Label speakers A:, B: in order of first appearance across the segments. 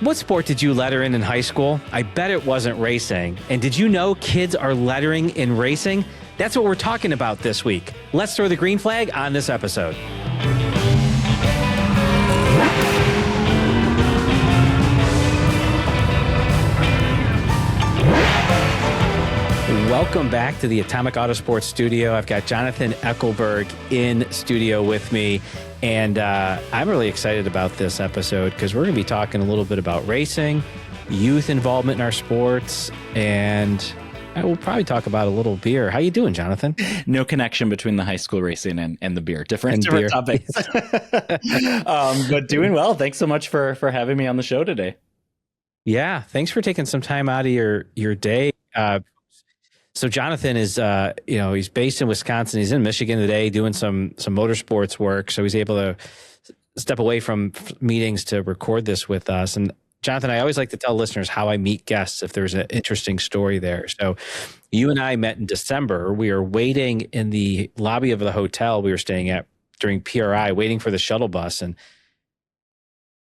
A: What sport did you letter in high school? I bet it wasn't racing. And did you know kids are lettering in racing? That's what we're talking about this week. Let's throw the green flag on this episode. Welcome back to the Atomic Autosports studio. I've got Jonathan Eckelberg in studio with me, and I'm really excited about this episode because we're going to be talking a little bit about racing, youth involvement in our sports, and I will probably talk about a little beer. How you doing, Jonathan?
B: No connection between the high school racing and the beer. Different topics. But doing well. Thanks so much for having me on the show today.
A: Yeah, thanks for taking some time out of your day. So Jonathan is, he's based in Wisconsin. He's in Michigan today doing some motorsports work. So he's able to step away from meetings to record this with us. And Jonathan, I always like to tell listeners how I meet guests if there's an interesting story there. So you and I met in December. We were waiting in the lobby of the hotel we were staying at during PRI, waiting for the shuttle bus. And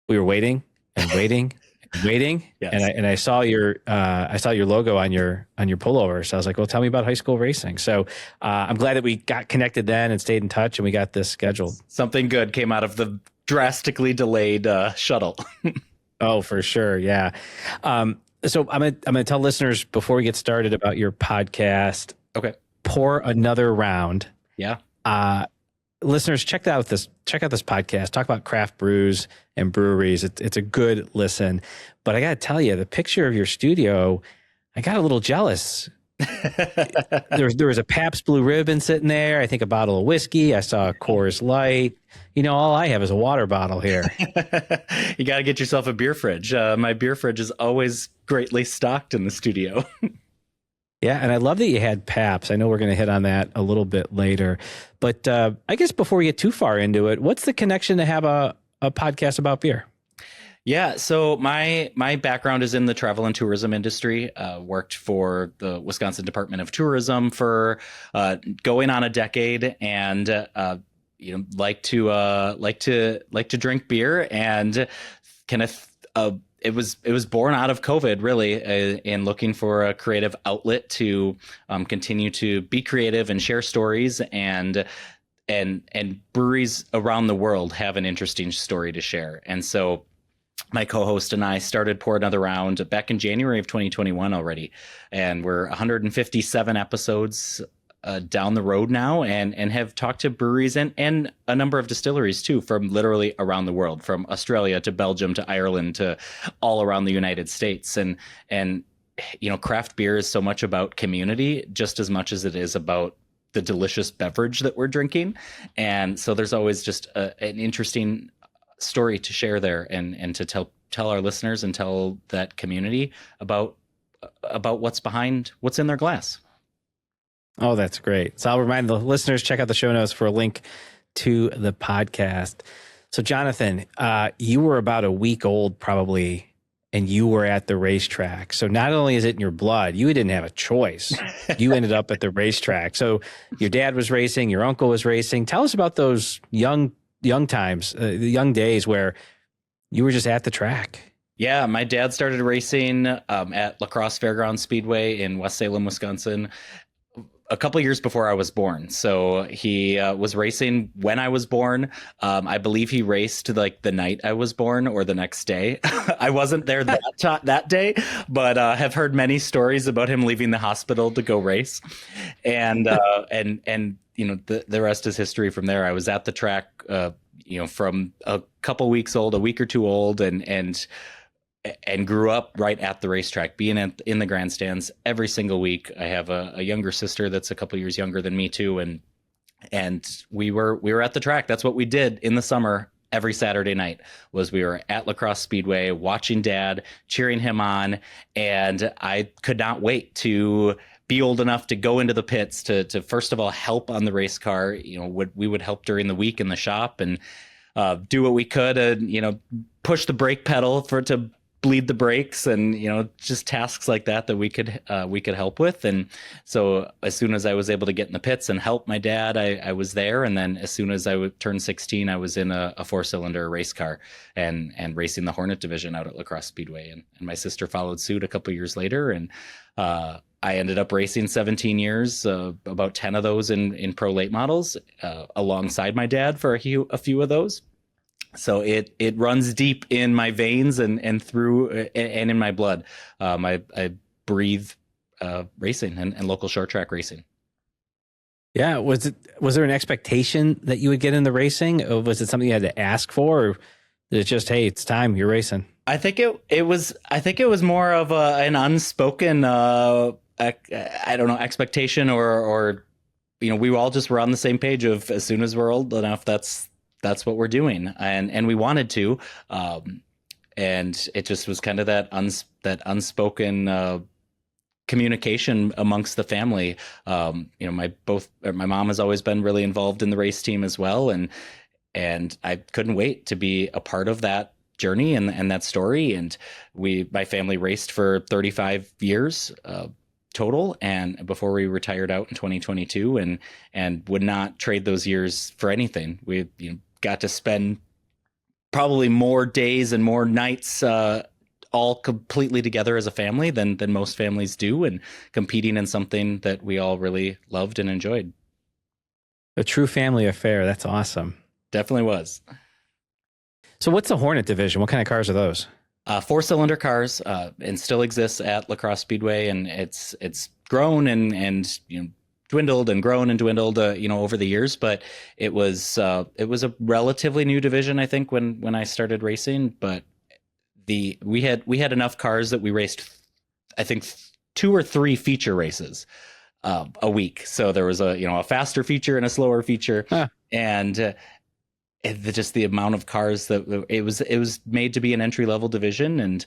A: we were waiting and waiting. Waiting, yes. and I saw your logo on your pullover. So I was like, well, tell me about high school racing. So I'm glad that we got connected then and stayed in touch, and we got this scheduled.
B: Something good came out of the drastically delayed shuttle.
A: Oh, for sure, yeah. So I'm gonna tell listeners before we get started about your podcast.
B: Okay.
A: Pour another round.
B: Yeah.
A: Listeners, check out this podcast. Talk about craft brews and breweries. It's a good listen. But I got to tell you, the picture of your studio, I got a little jealous. there was a Pabst Blue Ribbon sitting there. I think a bottle of whiskey. I saw a Coors Light. All I have is a water bottle here.
B: You got to get yourself a beer fridge. My beer fridge is always greatly stocked in the studio.
A: Yeah, and I love that you had Pabst. I know we're going to hit on that a little bit later. But I guess before we get too far into it, what's the connection to have a podcast about beer?
B: Yeah, so my background is in the travel and tourism industry. Worked for the Wisconsin Department of Tourism for going on a decade, and like to drink beer, and kind of it was born out of COVID, really, in looking for a creative outlet to continue to be creative and share stories, and breweries around the world have an interesting story to share. And so my co-host and I started Pour Another Round back in January of 2021 already, and we're 157 episodes down the road now, and have talked to breweries and a number of distilleries too, from literally around the world, from Australia to Belgium to Ireland to all around the United States. And craft beer is so much about community, just as much as it is about the delicious beverage that we're drinking. And so there's always just an interesting story to share there, and to tell our listeners and tell that community about what's in their glass.
A: Oh, that's great. So I'll remind the listeners, check out the show notes for a link to the podcast. So Jonathan, you were about a week old probably, and you were at the racetrack. So not only is it in your blood, you didn't have a choice. You ended up at the racetrack. So your dad was racing, your uncle was racing. Tell us about those young times, the young days where you were just at the track.
B: Yeah, my dad started racing at Crosse Fairgrounds Speedway in West Salem, Wisconsin, a couple of years before I was born. So he was racing when I was born. I believe he raced like the night I was born or the next day. I wasn't there that day, but have heard many stories about him leaving the hospital to go race. And the rest is history from there. I was at the track, from a couple weeks old, a week or two old, and grew up right at the racetrack, being in the grandstands every single week. I have a younger sister that's a couple years younger than me too, and we were at the track. That's what we did in the summer. Every Saturday night we were at La Crosse Speedway, watching Dad, cheering him on, and I could not wait to be old enough to go into the pits to first of all help on the race car. We would help during the week in the shop and do what we could, and push the brake pedal to bleed the brakes, and just tasks like that we could help with. And so as soon as I was able to get in the pits and help my dad, I was there. And then as soon as I turned 16, I was in a 4-cylinder race car and racing the Hornet division out at La Crosse Speedway. And my sister followed suit a couple of years later, and I ended up racing 17 years, about 10 of those in pro late models, alongside my dad for a few of those. So it runs deep in my veins and through and in my blood. I breathe racing and local short track racing.
A: Yeah. Was there an expectation that you would get in the racing? Or was it something you had to ask for? Or is it just, hey, it's time, you're racing?
B: I think it was more of an unspoken, expectation or we all just were on the same page of, as soon as we're old enough, that's what we're doing, and we wanted to, and it just was kind of that unspoken communication amongst the family. My mom has always been really involved in the race team as well, and I couldn't wait to be a part of that journey and that story. And my family raced for 35 years total, and before we retired out in 2022, and would not trade those years for anything. We got to spend probably more days and more nights all completely together as a family than most families do, and competing in something that we all really loved and enjoyed.
A: A true family affair. That's awesome.
B: Definitely was.
A: So what's the Hornet division? What kind of cars are those?
B: 4-cylinder cars, and still exists at La Crosse Speedway, and it's grown and dwindled and grown and dwindled over the years, but it was a relatively new division, I think, when I started racing. But we had enough cars that we raced, I think, 2 or 3 feature races a week. So there was a faster feature and a slower feature, and just the amount of cars that it was made to be an entry-level division. And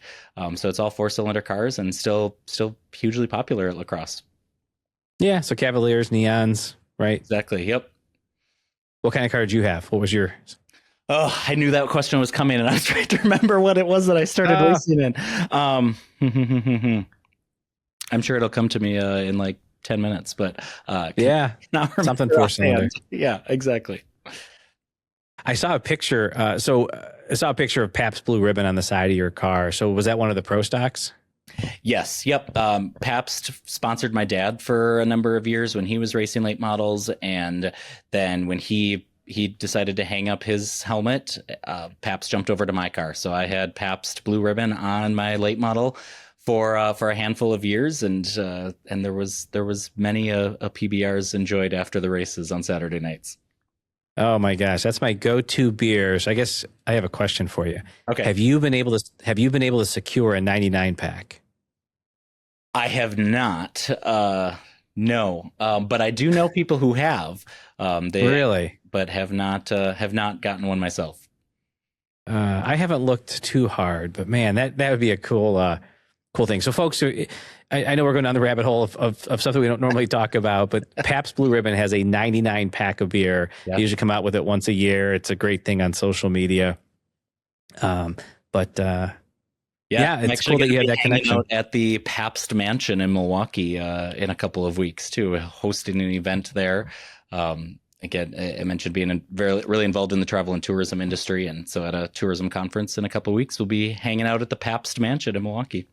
B: so it's all 4-cylinder cars, and still hugely popular at La Crosse.
A: Yeah, so Cavaliers, Neons, right?
B: Exactly. Yep.
A: What kind of car did you have? What was yours?
B: Oh, I knew that question was coming, and I was trying to remember what it was that I started racing in. I'm sure it'll come to me in like 10 minutes, but
A: something 4-cylinder.
B: Yeah, exactly.
A: I saw a picture. I saw a picture of Pabst Blue Ribbon on the side of your car. So was that one of the pro stocks?
B: Yes. Yep. Pabst sponsored my dad for a number of years when he was racing late models, and then when he decided to hang up his helmet, Pabst jumped over to my car. So I had Pabst Blue Ribbon on my late model for a handful of years, and there was many a PBRs enjoyed after the races on Saturday nights.
A: Oh my gosh, that's my go-to beers. I guess I have a question for you.
B: Okay.
A: Have you been able to secure a 99 pack?
B: I have not. No. But I do know people who have.
A: Really?
B: But have not gotten one myself.
A: I haven't looked too hard, but man, that would be a cool thing. So folks, I know we're going down the rabbit hole of stuff that we don't normally talk about, but Pabst Blue Ribbon has a 99 pack of beer. Yep. They usually come out with it once a year. It's a great thing on social media. It's cool that you have that connection.
B: At the Pabst Mansion in Milwaukee in a couple of weeks too, hosting an event there. Again, I mentioned being really involved in the travel and tourism industry, and so at a tourism conference in a couple of weeks, we'll be hanging out at the Pabst Mansion in Milwaukee.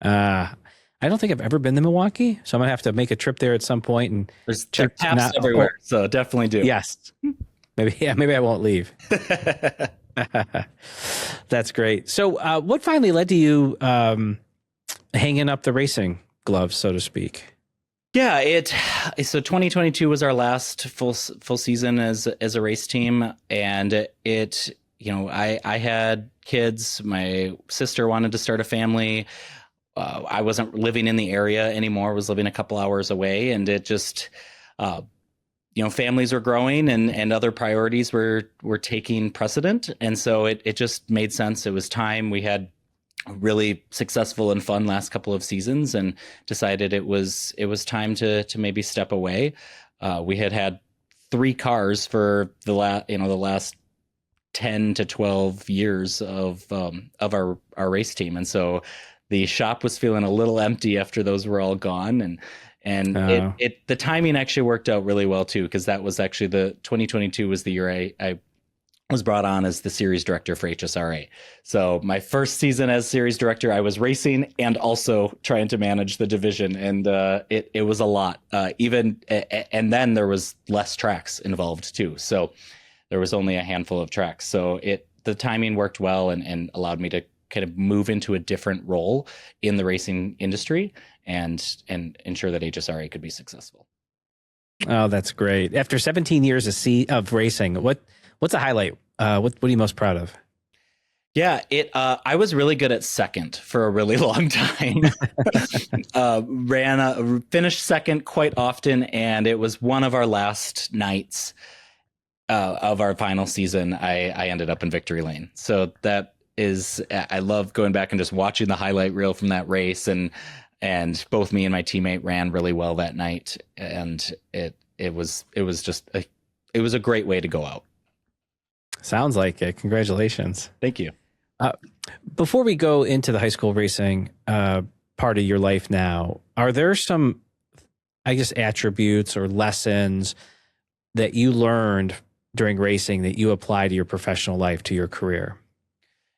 A: I don't think I've ever been to Milwaukee, so I'm gonna have to make a trip there at some point and
B: check Pabst everywhere. So definitely do.
A: Yes, maybe I won't leave. That's great. So, what finally led to you hanging up the racing gloves, so to speak?
B: Yeah, so 2022 was our last full season as a race team, and I had kids. My sister wanted to start a family. I wasn't living in the area anymore. I was living a couple hours away, and it just, families were growing and other priorities were taking precedent. And so it just made sense. It was time. We had a really successful and fun last couple of seasons, and decided it was time to maybe step away. We had 3 cars for the last 10 to 12 years of our race team. And so the shop was feeling a little empty after those were all gone. And the timing actually worked out really well too, because that was actually the 2022 was the year I was brought on as the series director for HSRA. So my first season as series director, I was racing and also trying to manage the division, and it was a lot. And then there was less tracks involved too. So there was only a handful of tracks. So the timing worked well and allowed me to kind of move into a different role in the racing industry and ensure that HSRA could be successful.
A: Oh, that's great. After 17 years of racing, what's a highlight? What are you most proud of?
B: Yeah, I was really good at second for a really long time. Finished second quite often, and it was one of our last nights of our final season. I ended up in victory lane. So I love going back and just watching the highlight reel from that race, and both me and my teammate ran really well that night, and it was a great way to go out.
A: Sounds like it. Congratulations.
B: Thank you.
A: Before we go into the high school racing part of your life now, are there some, I guess, attributes or lessons that you learned during racing that you apply to your professional life, to your career?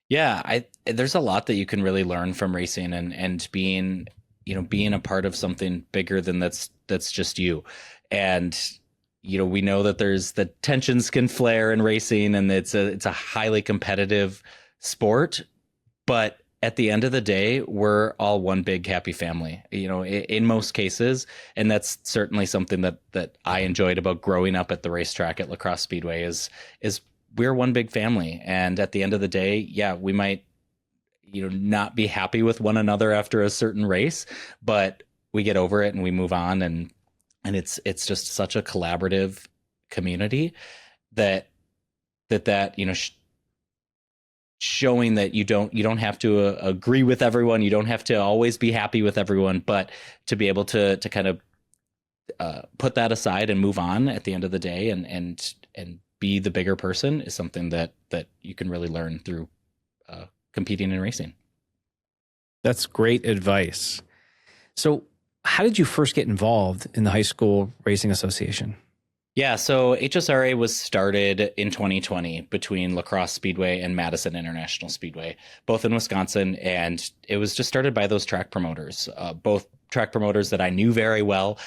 B: Yeah, there's a lot that you can really learn from racing and being a part of something bigger than that's just you. And we know that the tensions can flare in racing, and it's a highly competitive sport, but at the end of the day, we're all one big happy family, in most cases. And that's certainly something that I enjoyed about growing up at the racetrack at La Crosse Speedway is we're one big family. And at the end of the day, yeah, we might, not be happy with one another after a certain race, but we get over it and we move on. And it's just such a collaborative community that showing that you don't have to agree with everyone. You don't have to always be happy with everyone, but to be able to kind of put that aside and move on at the end of the day and be the bigger person is something that you can really learn through competing in racing.
A: That's great advice. So how did you first get involved in the High School Racing Association?
B: Yeah, so HSRA was started in 2020 between La Crosse Speedway and Madison International Speedway, both in Wisconsin, and it was just started by those track promoters, both track promoters that I knew very well,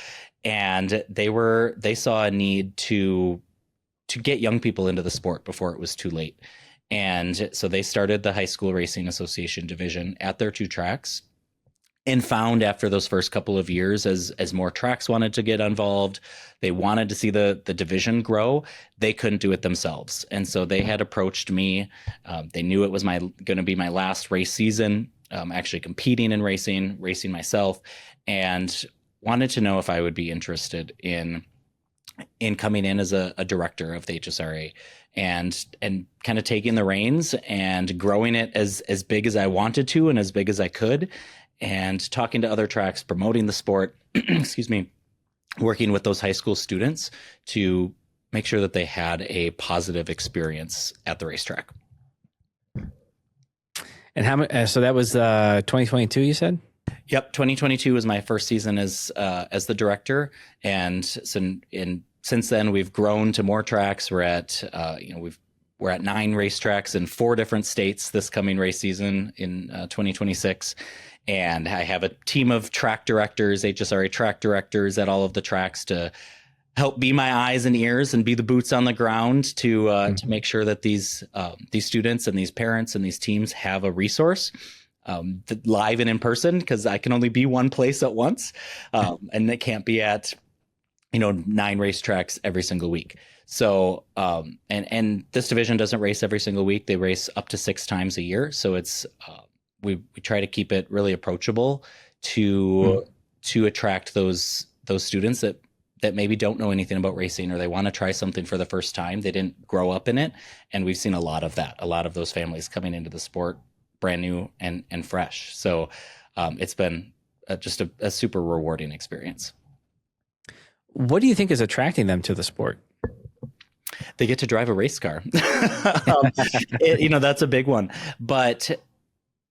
B: and they saw a need to get young people into the sport before it was too late. And so they started the High School Racing Association division at their two tracks, and found after those first couple of years, as more tracks wanted to get involved, they wanted to see the division grow. They couldn't do it themselves, and so they had approached me. They knew it was going to be my last race season, actually competing in racing myself, and wanted to know if I would be interested in coming in as a director of the HSRA and kind of taking the reins and growing it as big as I wanted to and as big as I could. And talking to other tracks, promoting the sport, excuse me, working with those high school students to make sure that they had a positive experience at the racetrack.
A: And so that was 2022, you said? Yep,
B: 2022 was my first season as the director, and since then we've grown to more tracks. We're at 9 racetracks in 4 different states this coming race season in 2026. And I have a team of track directors, HSRA track directors at all of the tracks to help be my eyes and ears and be the boots on the ground to make sure that these students and these parents and these teams have a resource live and in person, because I can only be one place at once, and it can't be at 9 racetracks every single week. So and this division doesn't race every single week. They race up to 6 times a year. So it's we try to keep it really approachable to attract those students that maybe don't know anything about racing, or they want to try something for the first time. They didn't grow up in it. And we've seen a lot of that, a lot of those families coming into the sport brand new and fresh. So it's been just a super rewarding experience.
A: What do you think is attracting them to the sport?
B: They get to drive a race car. That's a big one. But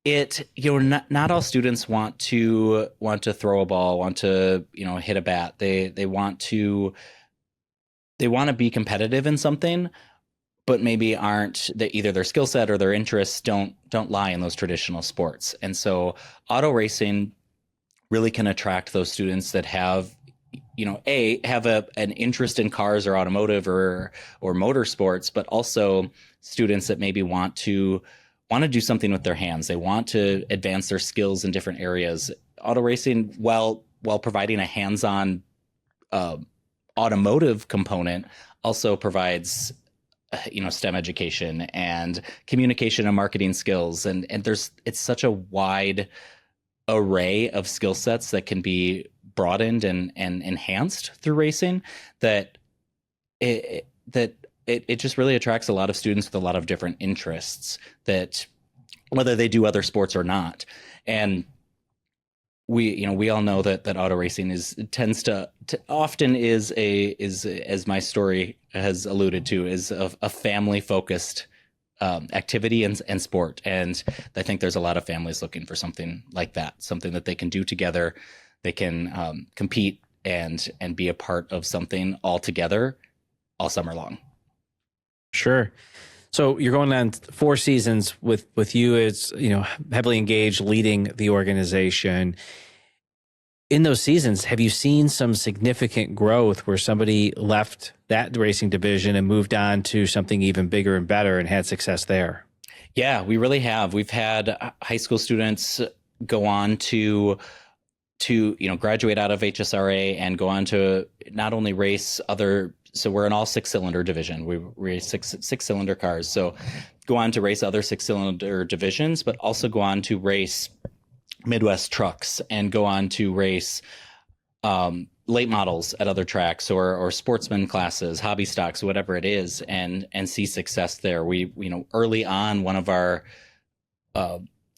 B: not all students want to throw a ball, want to hit a bat. They want to be competitive in something, but maybe aren't, that either their skill set or their interests don't lie in those traditional sports. And so auto racing really can attract those students that have an interest in cars or automotive or motorsports, but also students that maybe want to do something with their hands. They want to advance their skills in different areas. Auto racing, while providing a hands-on automotive component, also provides STEM education and communication and marketing skills, and it's such a wide array of skill sets that can be broadened and enhanced through racing, that it just really attracts a lot of students with a lot of different interests, that whether they do other sports or not. And we all know that auto racing tends to often is as my story has alluded to, is a family focused activity and sport. And I think there's a lot of families looking for something like that, something that they can do together. They can compete and be a part of something all together all summer long.
A: Sure. So you're going on 4 seasons with you as, heavily engaged, leading the organization. In those seasons, have you seen some significant growth where somebody left that racing division and moved on to something even bigger and better and had success there?
B: Yeah, we really have. We've had high school students go on to graduate out of HSRA and go on to not only race other. So we're an all 6-cylinder division. We race six-cylinder cars. So go on to race other 6-cylinder divisions, but also go on to race Midwest trucks and go on to race late models at other tracks or sportsman classes, hobby stocks, whatever it is, and see success there. We, early on, one of our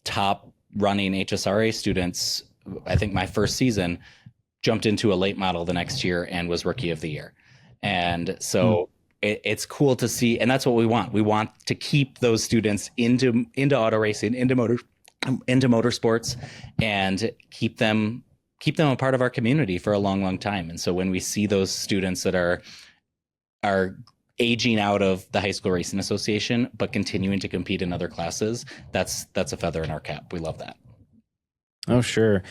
B: top running HSRA students, I think my first season, jumped into a late model the next year and was rookie of the year. And so it's cool to see. And that's what we want. We want to keep those students into auto racing, into motorsports, and keep them a part of our community for a long, long time. And so when we see those students that are aging out of the High School Racing Association, but continuing to compete in other classes, that's a feather in our cap. We love that.
A: Oh, sure.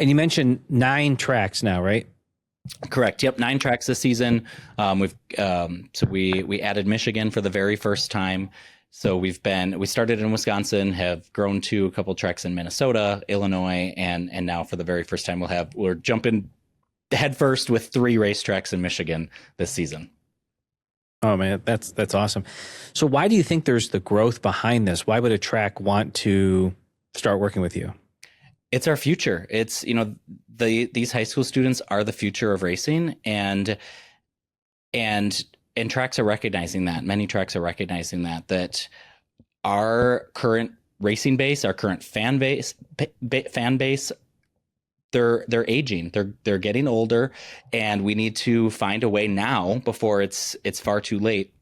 A: And you mentioned 9 tracks now, right?
B: Correct. Yep. 9 tracks this season. We added Michigan for the very first time. So we started in Wisconsin, have grown to a couple tracks in Minnesota, Illinois, and now for the very first time we're jumping headfirst with 3 racetracks in Michigan this season.
A: Oh man, that's awesome. So why do you think there's the growth behind this? Why would a track want to start working with you?
B: It's our future. It's, these high school students are the future of racing, and tracks are recognizing that. Many tracks are recognizing that our current racing base, our current fan base, they're aging. They're getting older, and we need to find a way now, before it's far too late,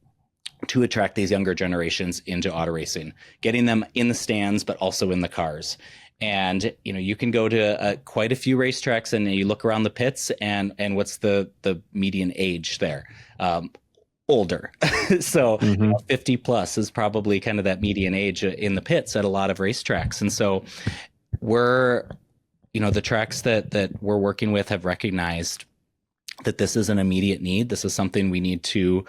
B: to attract these younger generations into auto racing, getting them in the stands, but also in the cars. And you can go to quite a few racetracks, and you look around the pits, and what's the median age there? Older. So 50 plus is probably kind of that median age in the pits at a lot of racetracks. And so the tracks that we're working with have recognized that this is an immediate need. This is something we need to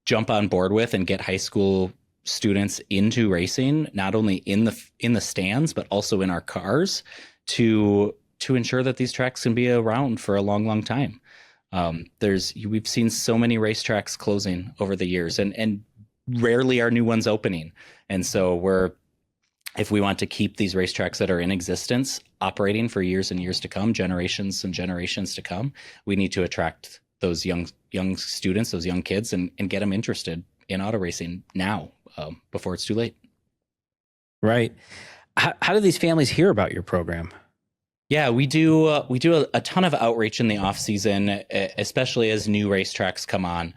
B: jump on board with and get high school students into racing, not only in the stands, but also in our cars, to ensure that these tracks can be around for a long, long time. We've seen so many racetracks closing over the years, and rarely are new ones opening. And so if we want to keep these racetracks that are in existence operating for years and years to come, generations and generations to come, we need to attract those young students, those young kids, and get them interested in auto racing now, before it's too late. Right.
A: How do these families hear about your program?
B: Yeah, we do a ton of outreach in the off season, especially as new racetracks come on.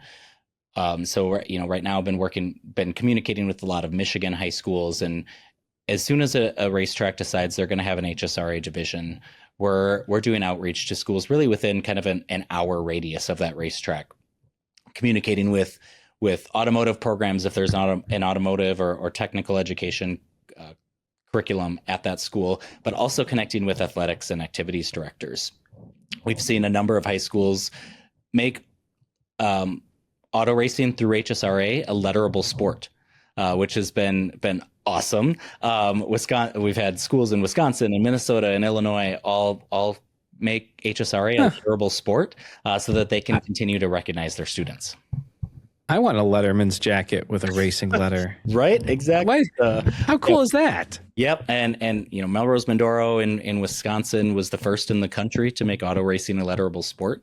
B: Right now I've been communicating with a lot of Michigan high schools, and as soon as a racetrack decides they're going to have an HSRA division, we're doing outreach to schools really within kind of an hour radius of that racetrack, communicating with automotive programs if there's not an automotive or technical education curriculum at that school, but also connecting with athletics and activities directors. We've seen a number of high schools make auto racing through HSRA a letterable sport, which has been awesome. Wisconsin, we've had schools in Wisconsin and Minnesota and Illinois all make HSRA a letterable sport, so that they can continue to recognize their students.
A: I want a Letterman's jacket with a racing letter.
B: Right, exactly.
A: How cool is that?
B: Yep, and Melrose Mindoro in Wisconsin was the first in the country to make auto racing a letterable sport,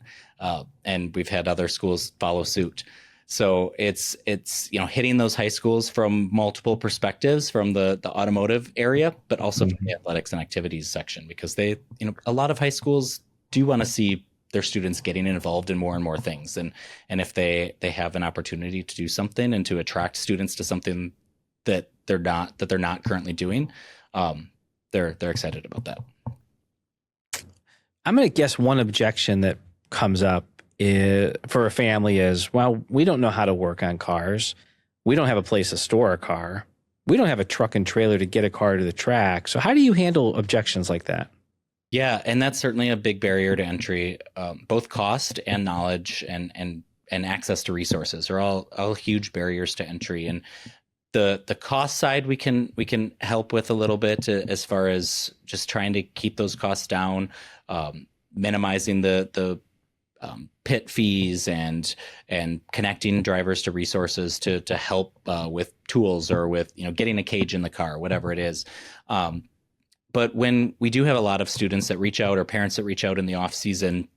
B: and we've had other schools follow suit. So it's hitting those high schools from multiple perspectives, from the automotive area, but also from the athletics and activities section, because a lot of high schools do want to see their students getting involved in more and more things, and if they have an opportunity to do something and to attract students to something that they're not currently doing, they're excited about that.
A: I'm going to guess one objection that comes up for a family is, well, we don't know how to work on cars. We don't have a place to store a car. We don't have a truck and trailer to get a car to the track. So how do you handle objections like that?
B: Yeah, and that's certainly a big barrier to entry. Both cost and knowledge and access to resources are all huge barriers to entry. And the cost side we can help with a little bit, as far as just trying to keep those costs down, minimizing the pit fees and connecting drivers to resources to help with tools, or with getting a cage in the car, whatever it is. But when we do have a lot of students that reach out, or parents that reach out in the off season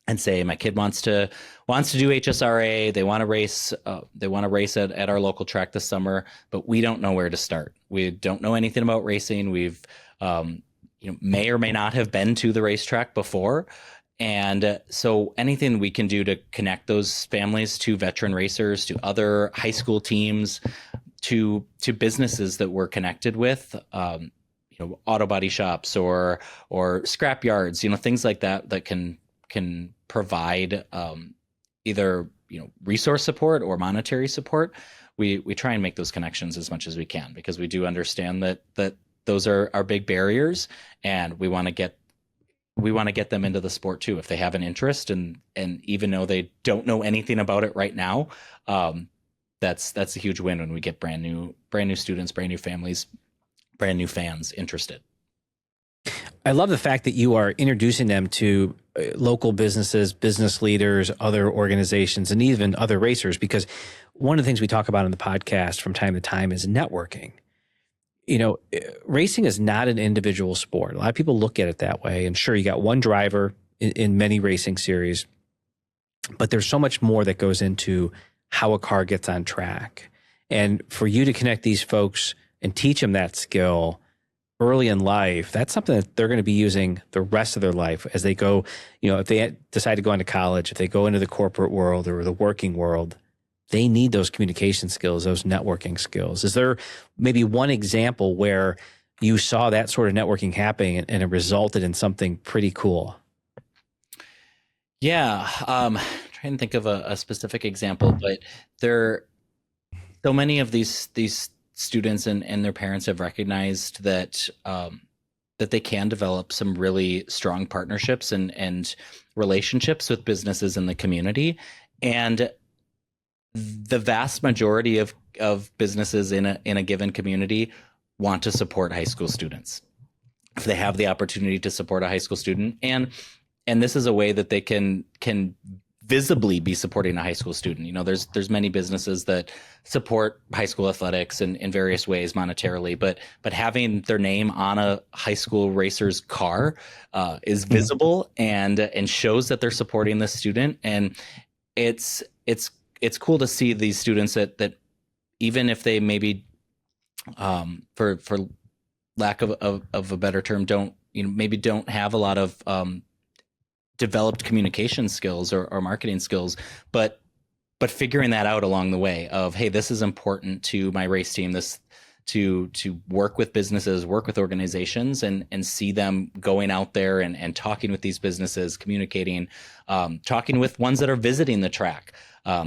B: and say, my kid wants to do HSRA, they want to race at our local track this summer, but we don't know where to start. We don't know anything about racing. We've may or may not have been to the racetrack before. And so anything we can do to connect those families to veteran racers, to other high school teams, to businesses that we're connected with, auto body shops or scrap yards, things like that can provide either resource support or monetary support. We try and make those connections as much as we can, because we do understand that those are big barriers, and we want to get them into the sport too if they have an interest, and even though they don't know anything about it right now, that's a huge win when we get brand new students, brand new families, brand new fans interested.
A: I love the fact that you are introducing them to local businesses, business leaders, other organizations, and even other racers, because one of the things we talk about in the podcast from time to time is networking. Racing is not an individual sport. A lot of people look at it that way. And sure, you got one driver in many racing series, but there's so much more that goes into how a car gets on track. And for you to connect these folks and teach them that skill early in life, that's something that they're going to be using the rest of their life as they go, if they decide to go into college, if they go into the corporate world or the working world, they need those communication skills, those networking skills. Is there maybe one example where you saw that sort of networking happening and it resulted in something pretty cool?
B: Yeah. Trying to think of a specific example, but so many of these students and their parents have recognized that they can develop some really strong partnerships and relationships with businesses in the community. And the vast majority of businesses in a given community want to support high school students if they have the opportunity to support a high school student. And this is a way that they can visibly be supporting a high school student. There's many businesses that support high school athletics in various ways monetarily, but having their name on a high school racer's car is visible and shows that they're supporting the student. And it's cool to see these students that even if they maybe for lack of a better term maybe don't have a lot of developed communication skills or marketing skills, but but figuring that out along the way of, hey, this is important to my race team, this to work with businesses, work with organizations, and see them going out there and talking with these businesses, communicating, talking with ones that are visiting the track.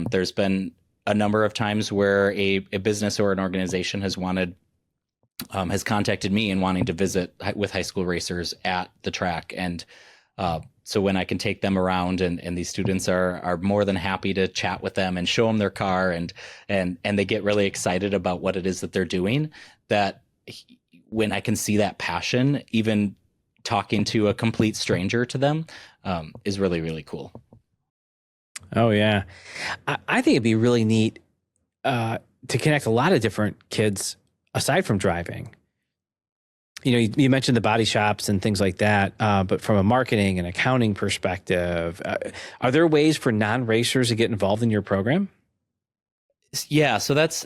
B: There's been a number of times where a business or an organization has contacted me and wanting to visit with high school racers at the track. And so when I can take them around and these students are more than happy to chat with them and show them their car and they get really excited about what it is that they're doing, that when I can see that passion, even talking to a complete stranger to them, is really, really cool.
A: Oh yeah. I think it'd be really neat to connect a lot of different kids aside from driving. You know, you mentioned the body shops and things like that, but from a marketing and accounting perspective, are there ways for non-racers to get involved in your program?
B: Yeah, so that's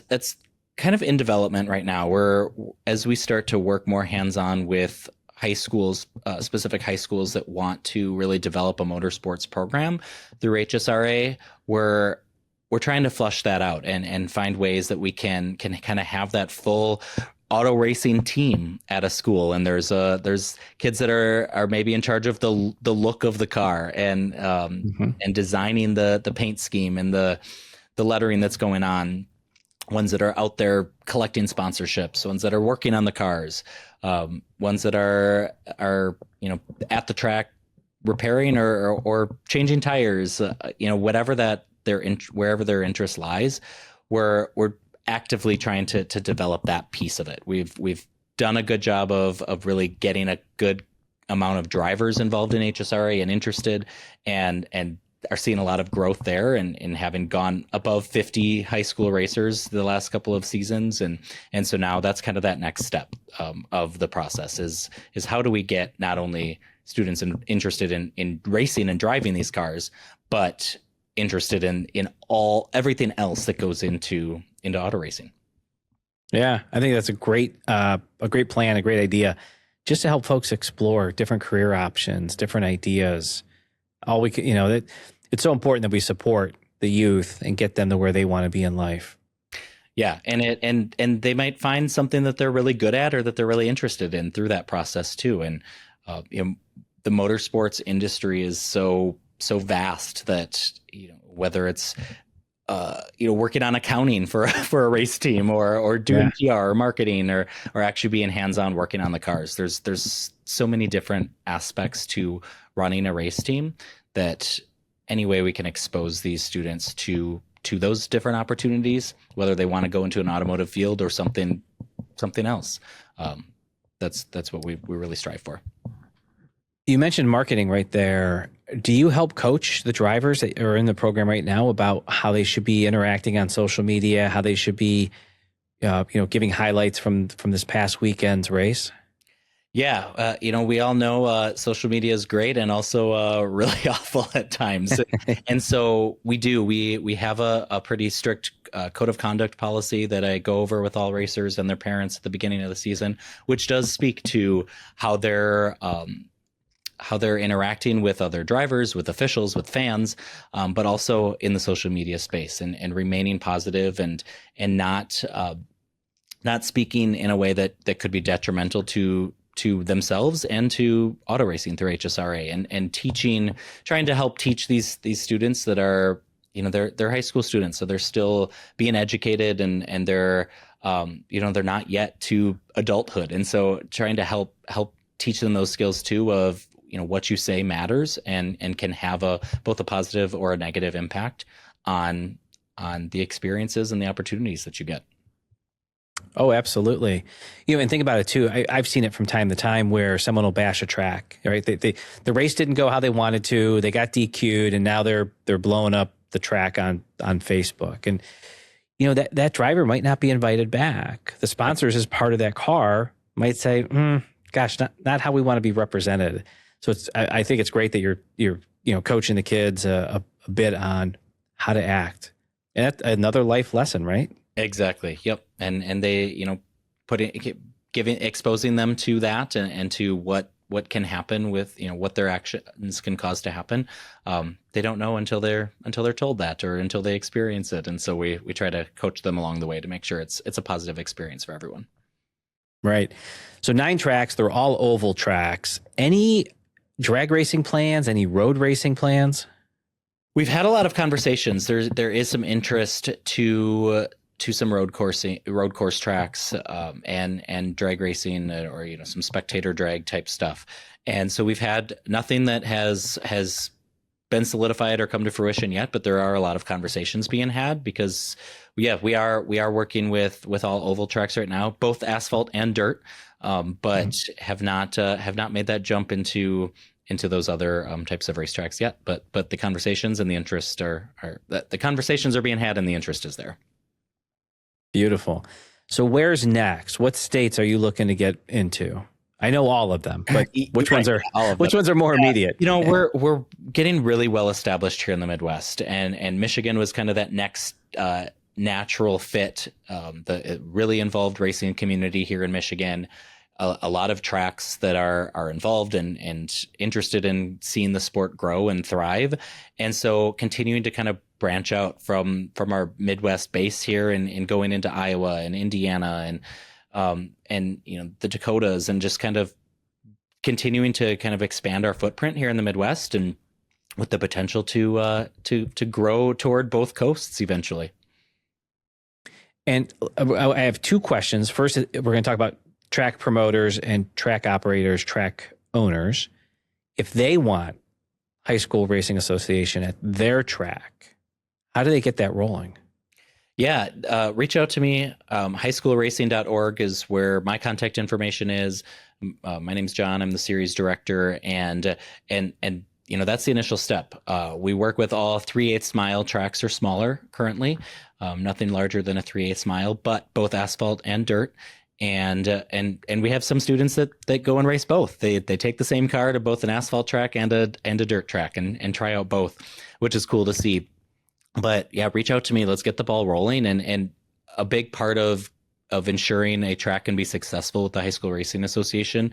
B: kind of in development right now. Where as we start to work more hands-on with high schools, specific high schools that want to really develop a motorsports program through HSRA, we're trying to flush that out and find ways that we can kind of have that full auto racing team at a school. And there's kids that are maybe in charge of the look of the car and designing the paint scheme and the lettering that's going on. Ones that are out there collecting sponsorships, ones that are working on the cars, ones that are at the track repairing or changing tires, whatever that wherever their interest lies, we're actively trying to develop that piece of it. We've done a good job of really getting a good amount of drivers involved in HSRA and interested, and are seeing a lot of growth there, and having gone above 50 high school racers the last couple of seasons. And so now that's kind of that next step of the process is how do we get not only students interested in racing and driving these cars, but interested in everything else that goes into auto racing.
A: Yeah, I think that's a great plan, a great idea, just to help folks explore different career options, different ideas. All we can, it's so important that we support the youth and get them to where they want to be in life.
B: Yeah, and they might find something that they're really good at or that they're really interested in through that process too. And the motorsports industry is so vast that whether it's working on accounting for a race team or doing PR or marketing or actually being hands-on working on the cars, there's so many different aspects to running a race team that any way we can expose these students to those different opportunities, whether they want to go into an automotive field or something else, that's what we really strive for.
A: You mentioned marketing right there. Do you help coach the drivers that are in the program right now about how they should be interacting on social media, how they should be, giving highlights from this past weekend's race?
B: Yeah, we all know social media is great and also really awful at times. And so we have a pretty strict code of conduct policy that I go over with all racers and their parents at the beginning of the season, which does speak to how they're interacting with other drivers, with officials, with fans, but also in the social media space and remaining positive and not speaking in a way that could be detrimental to themselves and to auto racing through HSRA and trying to help teach these students that are, they're high school students. So they're still being educated and they're, they're not yet to adulthood. And so trying to help teach them those skills too of, what you say matters and can have both a positive or a negative impact on the experiences and the opportunities that you get.
A: Oh, absolutely. And think about it too. I've seen it from time to time where someone will bash a track, right? The race didn't go how they wanted to. They got DQ'd and now they're blowing up the track on Facebook. And, that driver might not be invited back. The sponsors as part of that car might say, gosh, not how we want to be represented. So I think it's great that you're coaching the kids a bit on how to act. And that's another life lesson, right?
B: Exactly. Yep. And they, exposing them to that and to what what can happen with, what their actions can cause to happen. They don't know until they're told that, or until they experience it. And so we try to coach them along the way to make sure it's a positive experience for everyone.
A: Right. So 9 tracks, they're all oval tracks. Any drag racing plans? Any road racing plans?
B: We've had a lot of conversations. There is some interest to some road course tracks, and drag racing, or some spectator drag type stuff. And so we've had nothing that has been solidified or come to fruition yet, but there are a lot of conversations being had, because we are working with all oval tracks right now, both asphalt and dirt, but have not made that jump into those other types of racetracks yet. But the conversations and the interest the conversations are being had, and the interest is there. Beautiful.
A: So where's next? What states are you looking to get into? I know all of them, but which ones are more immediate?
B: We're getting really well established here in the Midwest, and Michigan was kind of that next natural fit. The really involved racing community here in Michigan, a lot of tracks that are involved and interested in seeing the sport grow and thrive, and so continuing to kind of branch out from our Midwest base here and going into Iowa and Indiana and the Dakotas, and just kind of continuing to kind of expand our footprint here in the Midwest, and with the potential to grow toward both coasts eventually.
A: And I have 2 questions. First, we're going to talk about track promoters and track operators, track owners. If they want High School Racing Association at their track, how do they get that rolling?
B: Yeah, reach out to me. Highschoolracing.org is where my contact information is. My name's John. I'm the series director, and that's the initial step. We work with all 3/8 mile tracks or smaller currently, nothing larger than a 3/8 mile, but both asphalt and dirt. And we have some students that go and race both. They take the same car to both an asphalt track and a dirt track and try out both, which is cool to see. But yeah, reach out to me. Let's get the ball rolling. And a big part of ensuring a track can be successful with the High School Racing Association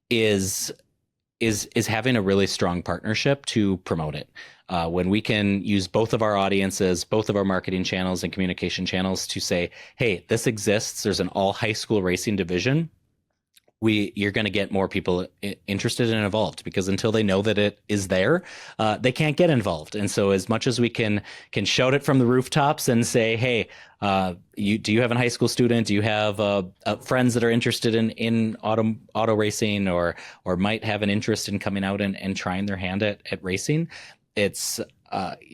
B: is having a really strong partnership to promote it. When we can use both of our audiences, both of our marketing channels and communication channels to say, hey, this exists. There's an all high school racing division. You're going to get more people interested and involved, because until they know that it is there, they can't get involved. And so as much as we can shout it from the rooftops and say, hey, do you have a high school student? Do you have friends that are interested in auto racing, or might have an interest in coming out and trying their hand at racing? It's,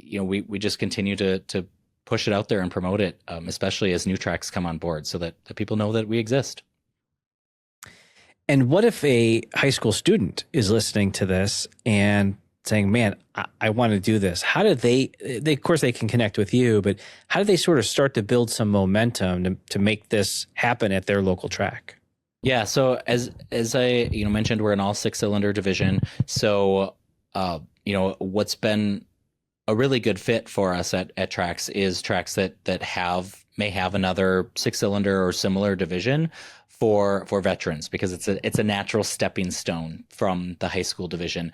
B: we just continue to push it out there and promote it, especially as new tracks come on board, so that the people know that we exist.
A: And what if a high school student is listening to this and saying, man, I want to do this? How do they, of course they can connect with you, but how do they sort of start to build some momentum to make this happen at their local track? Yeah.
B: So as I, mentioned, we're an all 6-cylinder division. So, what's been a really good fit for us at tracks is tracks that may have another 6-cylinder or similar division for veterans, because it's a natural stepping stone from the high school division.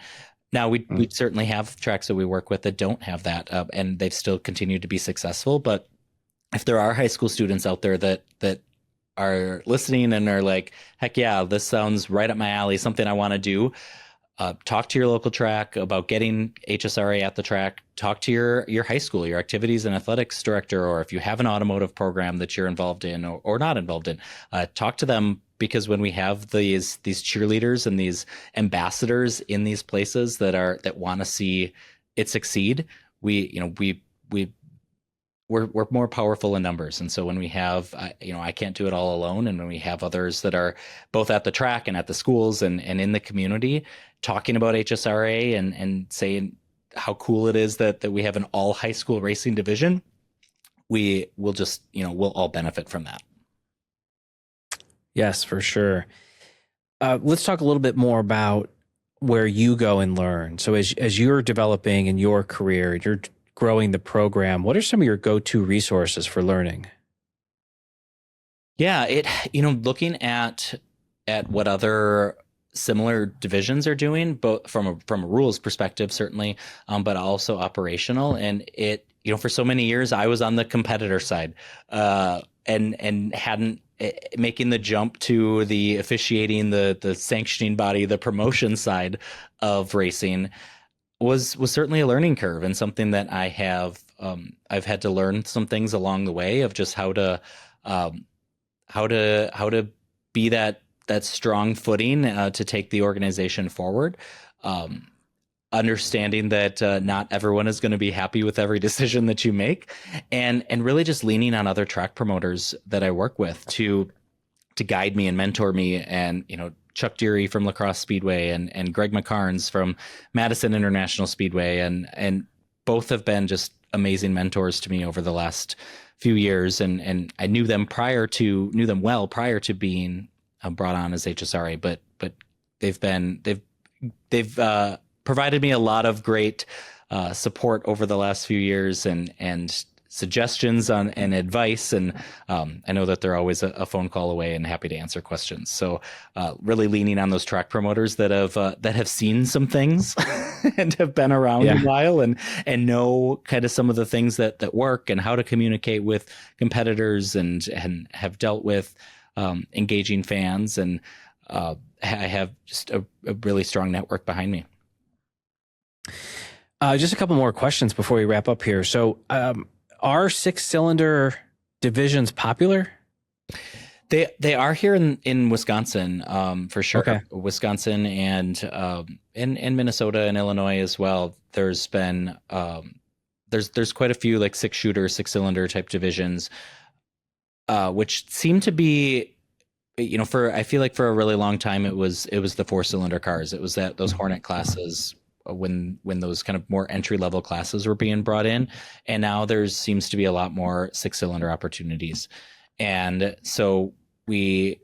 B: Now we certainly have tracks that we work with that don't have that, and they've still continued to be successful. But if there are high school students out there that are listening and are like, heck yeah, this sounds right up my alley, something I want to do, talk to your local track about getting HSRA at the track. Talk to your high school, your activities and athletics director, or if you have an automotive program that you're involved in or not involved in, talk to them, because when we have these cheerleaders and these ambassadors in these places that want to see it succeed, we're more powerful in numbers. And so when we have, I can't do it all alone. And when we have others that are both at the track and at the schools and in the community talking about HSRA and saying how cool it is that we have an all high school racing division, we will just, we'll all benefit from that.
A: Yes, for sure. Let's talk a little bit more about where you go and learn. So as you're developing in your career, you're growing the program, what are some of your go-to resources for learning?
B: Yeah, looking at what other similar divisions are doing, both from a rules perspective, certainly, but also operational. And it, for so many years, I was on the competitor side, and hadn't making the jump to the officiating, the sanctioning body, the promotion side of racing was certainly a learning curve, and something that I've had to learn some things along the way of just how to be that strong footing to take the organization forward. Understanding that not everyone is going to be happy with every decision that you make, and really just leaning on other track promoters that I work with to guide me and mentor me. And Chuck Deary from La Crosse Speedway and Greg McCarnes from Madison International Speedway, and both have been just amazing mentors to me over the last few years. And I knew them well prior to being brought on as HSRA, but they've provided me a lot of great support over the last few years, and suggestions and advice. And I know that they're always a phone call away and happy to answer questions. So really leaning on those track promoters that have seen some things and have been around a while, and know kind of some of the things that work, and how to communicate with competitors, and have dealt with engaging fans. And I have just a really strong network behind me.
A: Just a couple more questions before we wrap up here. So, are 6-cylinder divisions popular?
B: They are here in Wisconsin, for sure.
A: Okay.
B: Wisconsin and in Minnesota and Illinois as well. There's been there's quite a few like 6-cylinder type divisions, which seem to be, I feel like for a really long time it was the 4-cylinder cars. It was those Hornet classes when those kind of more entry level classes were being brought in, and now there seems to be a lot more 6-cylinder opportunities. And so we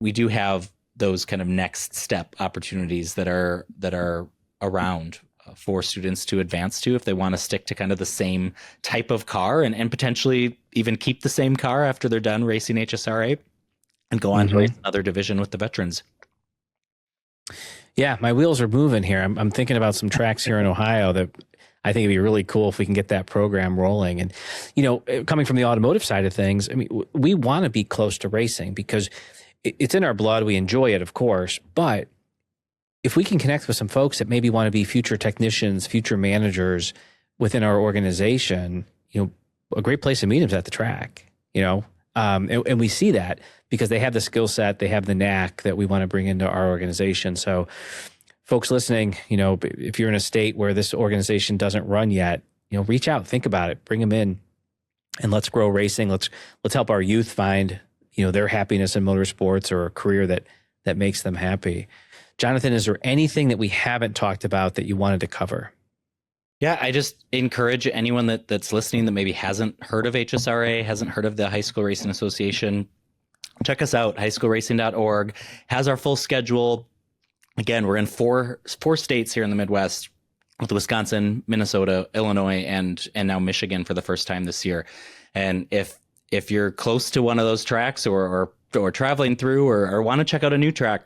B: do have those kind of next step opportunities that are around for students to advance to, if they want to stick to kind of the same type of car, and potentially even keep the same car after they're done racing HSRA and go on to race another division with the veterans. Yeah,
A: my wheels are moving here. I'm thinking about some tracks here in Ohio that I think it'd be really cool if we can get that program rolling. And, coming from the automotive side of things, I mean, we want to be close to racing because it's in our blood. We enjoy it, of course. But if we can connect with some folks that maybe want to be future technicians, future managers within our organization, a great place to meet them is at the track, and we see that because they have the skill set, they have the knack that we want to bring into our organization. So folks listening, if you're in a state where this organization doesn't run yet, reach out, think about it, bring them in, and let's grow racing. Let's help our youth find, their happiness in motorsports, or a career that makes them happy. Jonathan, is there anything that we haven't talked about that you wanted to cover?
B: Yeah, I just encourage anyone that's listening that maybe hasn't heard of HSRA, hasn't heard of the High School Racing Association, check us out. highschoolracing.org has our full schedule. Again, we're in four states here in the Midwest, with Wisconsin, Minnesota, Illinois, and now Michigan for the first time this year. And if you're close to one of those tracks, or traveling through, or want to check out a new track,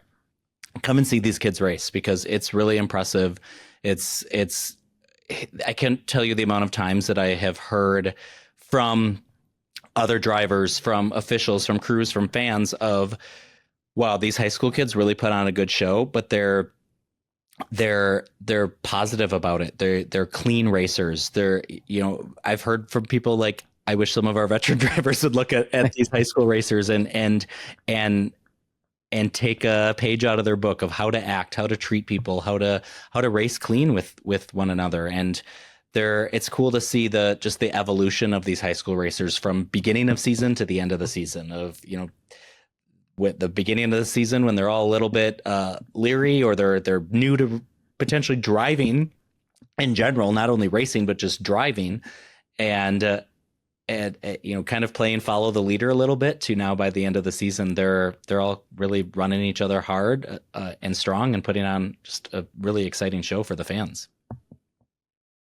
B: come and see these kids race, because it's really impressive. I can't tell you the amount of times that I have heard from other drivers, from officials, from crews, from fans of, wow, these high school kids really put on a good show, but they're positive about it. They're clean racers. I've heard from people like, I wish some of our veteran drivers would look at these high school racers and take a page out of their book of how to act, how to treat people, how to race clean with one another. And it's cool to see the evolution of these high school racers from beginning of season to the end of the season. With the beginning of the season, when they're all a little bit leery, or they're new to potentially driving in general, not only racing but just driving, and kind of play and follow the leader a little bit, to now by the end of the season they're all really running each other hard and strong, and putting on just a really exciting show for the fans.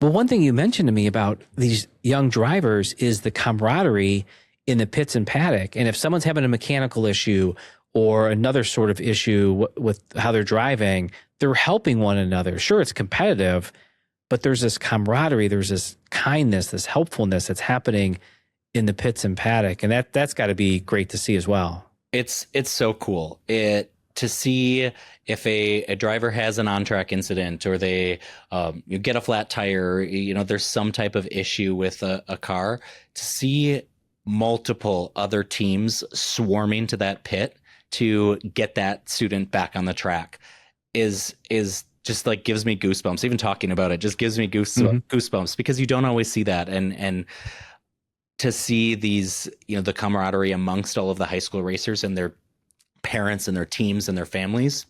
A: Well, one thing you mentioned to me about these young drivers is the camaraderie in the pits and paddock. And if someone's having a mechanical issue, or another sort of issue with how they're driving, they're helping one another. Sure, it's competitive, but there's this camaraderie, there's this kindness, this helpfulness that's happening in the pits and paddock. And that's got to be great to see as well.
B: It's so cool. To see if a driver has an on-track incident, or they you get a flat tire, there's some type of issue with a car, to see multiple other teams swarming to that pit to get that student back on the track is just like gives me goosebumps. Even talking about it just gives me goosebumps, because you don't always see that. And to see these, the camaraderie amongst all of the high school racers and their parents and their teams and their families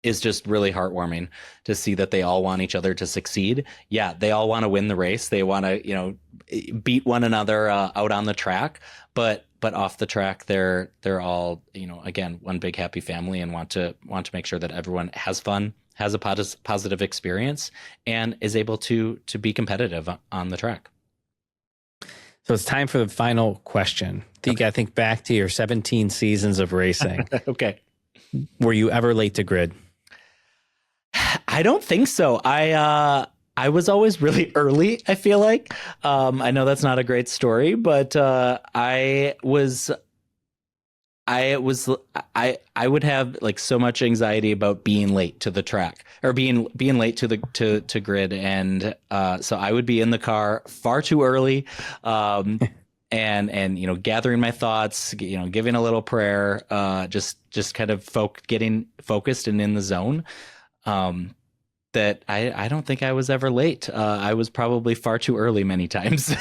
B: is just really heartwarming to see that they all want each other to succeed. Yeah, they all want to win the race. They want to, beat one another out on the track, but off the track, they're all, again, one big happy family, and want to make sure that everyone has fun, has a positive experience, and is able to be competitive on the track.
A: So it's time for the final question. I think back to your 17 seasons of racing.
B: Okay.
A: Were you ever late to grid?
B: I don't think so. I was always really early, I feel like. I know that's not a great story, but I would have like so much anxiety about being late to the track, or being late to grid, and so I would be in the car far too early, and gathering my thoughts, giving a little prayer, just kind of getting focused and in the zone. That I don't think I was ever late. I was probably far too early many times.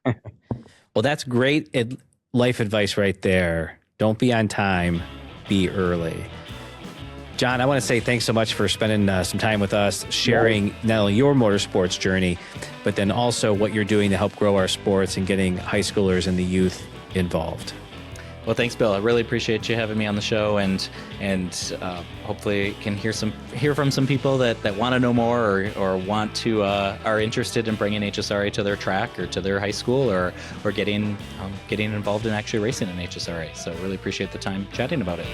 A: Well, that's great life advice right there. Don't be on time, be early. John, I want to say thanks so much for spending some time with us, sharing not only your motorsports journey, but then also what you're doing to help grow our sports and getting high schoolers and the youth involved.
B: Well, thanks, Bill. I really appreciate you having me on the show, and hopefully can hear from some people that want to know more, or want to are interested in bringing HSRA to their track or to their high school, or getting involved in actually racing in HSRA. So really appreciate the time chatting about it.